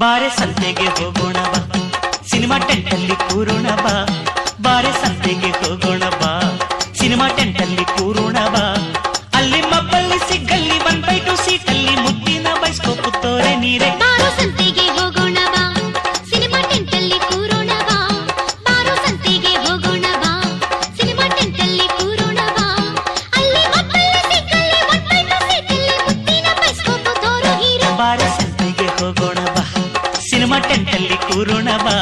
ಬಾರೆ ಸಂತೆಗೆ ಹೋಗೋಣ ಬಾ, ಸಿನಿಮಾ ಟೆಂಟಲ್ಲಿ ಕೂರೋಣ ಬಾ. ಬಾರೆ ಸಂತೆಗೆ ಹೋಗೋಣ ಬಾ, ಸಿನಿಮಾ ಟೆಂಟಲ್ಲಿ ಕೂರೋಣ ಬಾ. ಅಲ್ಲಿ ಮಬ್ಬಲ್ಲಿ ಸಿಗ್ಗಲ್ಲಿ 1/2 ಸೀಟಲ್ಲಿ ಮುದ್ದಿನ ಬೈಸ್ಕೋಪು ತೋರೆ ನೀರೆ. ಬಾರೋ ಸಂತೆಗೆ ಹೋಗೋಣ ಬಾ, ಸಿನಿಮಾ ಟೆಂಟಲ್ಲಿ ಕೂರೋಣ ಬಾ. ಬಾರೋ ಸಂತೆಗೆ ಹೋಗೋಣ ಬಾ, ಸಿನಿಮಾ ಟೆಂಟಲ್ಲಿ ಕೂರೋಣ ಬಾ. ಅಲ್ಲಿ ಮಬ್ಬಲ್ಲಿ ಸಿಗ್ಗಲ್ಲಿ 1/2 ಸೀಟಲ್ಲಿ ಮುದ್ದಿನ ಬೈಸ್ಕೋಪು ತೋರೋ ಹೀರೋ. ಬಾರೆ ಸಂತೆಗೆ ಹೋಗೋಣ ಬಾ, ಸಿನಿಮಾ ಟೆಂಟಲ್ಲಿ ಕೂರೋಣ ಬಾ.